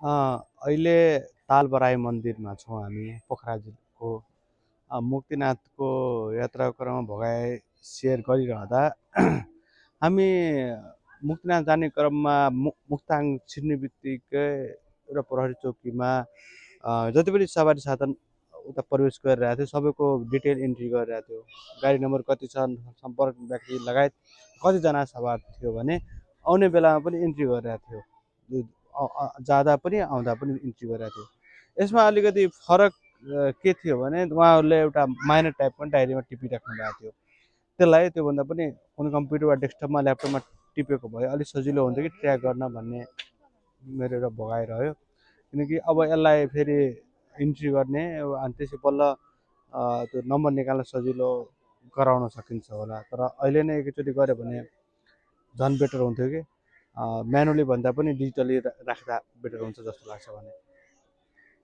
अहिले तालबराई मन्दिरमा छौँ हामी पोखरा जिल्लाको मुक्तिनाथको यात्राको क्रममा भोगाई सेयर गरिरहँदा हामी मुक्तिनाथ जाने क्रममा मुक्ताङ छिर्ने बित्तिकै एउटा प्रहरी चौकीमा जति पनि सवारी साधन उता प्रवेश गरिरहेको थियो सबैको डिटेल इन्ट्री गरिरहेको थियो। गाडी नम्बर कति छन्, सम्पर्क व्यक्ति लगायत कतिजना सवार थियो भने आउने बेलामा पनि इन्ट्री गरिरहेको थियो। जाँदा पनि आउँदा पनि इन्ट्री गरिरहेको थियो। यसमा अलिकति फरक के थियो भने उहाँहरूले एउटा माइनर टाइपको डायरीमा टिपिराख्नु भएको थियो। त्यसलाई त्योभन्दा पनि कुनै कम्प्युटर वा डेस्कटपमा ल्यापटपमा टिपेको भए अलिक सजिलो हुन्थ्यो कि ट्र्याक गर्न भन्ने मेरो एउटा भगाइ रह्यो। किनकि अब यसलाई फेरि इन्ट्री गर्ने अनि त्यसै बल्ल त्यो नम्बर निकाल्न सजिलो गराउन सकिन्छ होला। तर अहिले नै एकैचोटि गऱ्यो भने झन् बेटर हुन्थ्यो कि म्यानुअली भन्दा पनि डिजिटली राख्दा बेटर हुन्छ जस्तो लाग्छ भने